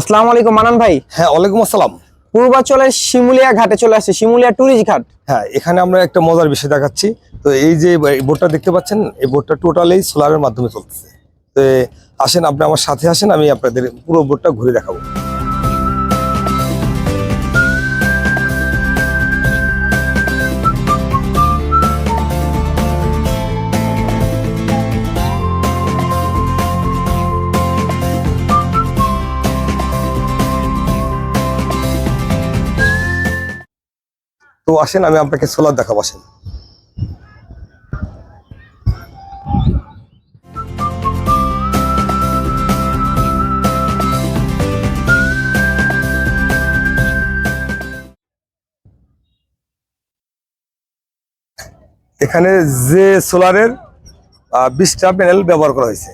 আসসালামু আলাইকুম মানান ভাই। হ্যাঁ, ওয়ালাইকুম আসসালাম। পূর্বাচলের শিমুলিয়া ঘাটে চলে আসছে, শিমুলিয়া টুরিস্ট ঘাট। হ্যাঁ, এখানে আমরা একটা মজার বিষয় দেখাচ্ছি। তো এই যে বোটটা দেখতে পাচ্ছেন, এই বোটটা টোটালি সোলারের মাধ্যমে চলতেছে। তো আসেন, আপনি আমার সাথে আসেন, আমি আপনাদের পুরো বোটটা ঘুরে দেখাবো। তো আসেন, আমি আপনাকে সোলার দেখাবো, আসেন। এখানে যে সোলারের 20টা প্যানেল ব্যবহার করা হয়েছে।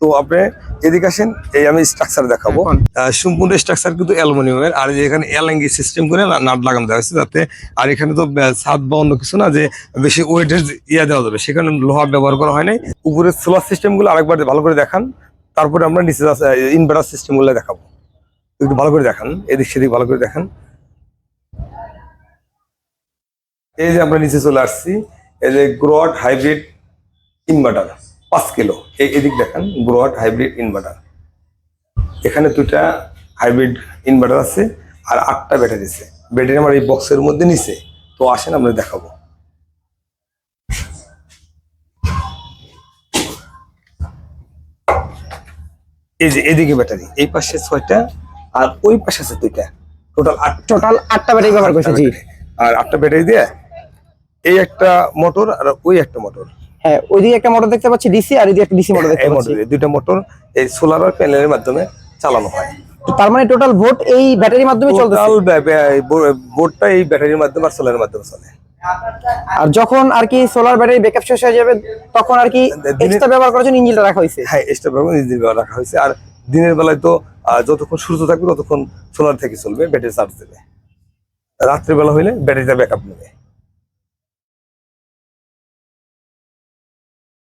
তো আপনি এদিকে আসেন, এই আমি স্ট্রাকচার দেখাবো। সম্পূর্ণ স্ট্রাকচার কিন্তু অ্যালুমিনিয়ামের, আর যে এখানে এলএনজি সিস্টেম করে নাট লাগানো দেওয়া হয়েছে, যাতে আর এখানে তো ছাদ বা অন্য কিছু না যে বেশি ওয়েটের দেওয়া যাবে, সেখানে লোহা ব্যবহার করা হয় নাই। উপরের সোলার সিস্টেম গুলো আরেকবার ভালো করে দেখান, তারপরে আমরা নিচে ইনভার্টার সিস্টেম গুলো দেখাবো। একটু ভালো করে দেখান, এদিক সেদিক ভালো করে দেখান। এই যে আমরা নিচে চলে আসছি, এই যে গ্রোয়াট হাইব্রিড ইনভার্টার 5 কিলো, এদিক দেখান, গ্রোয়াট হাইব্রিড ইনভার্টার। এখানে 2টা হাইব্রিড ইনভার্টার আছে আর 8টা ব্যাটারি আছে। ব্যাটারি আমার এই বক্সের মধ্যে নিচে। তো আসেন, আমরা দেখাবো। এই যে এদিকে ব্যাটারি, এই পাশে 6টা আর ওই পাশে আছে 2টা, টোটাল 8টা ব্যাটারি ব্যবহার করছে। জি, আর 8টা ব্যাটারি দিয়ে এই একটা মোটর আর ওই একটা মোটর। হ্যাঁ, ওইদিকে একটা মোটর দেখতে পাচ্ছি ডিসি, আর এদিকে একটা ডিসি মোটর দেখতে পাচ্ছি। 2টা মোটর এই সোলার প্যানেলের মাধ্যমে চালানো হয়। তো তার মানে টোটাল ভোট এই ব্যাটারির মাধ্যমে চলতেছে। বোর্ডটা এই ব্যাটারির মাধ্যমে আর সোলারের মাধ্যমে চলে। আর যখন আর কি সোলার ব্যাটারি ব্যাকআপ শেষ হয়ে যাবে, তখন আর কি এক্সট্রা ব্যবহার করার জন্য ইঞ্জিনটা রাখা হয়েছে। হ্যাঁ, এক্সট্রা ব্যবহার ইঞ্জিন রাখা হয়েছে। আর দিনের বেলায় তো যতক্ষণ সূর্য থাকবে ততক্ষণ সোলার থেকে চলবে, ব্যাটারি চার্জ দেবে। রাত্রিবেলা হইলে ব্যাটারিটা ব্যাকআপ নেবে।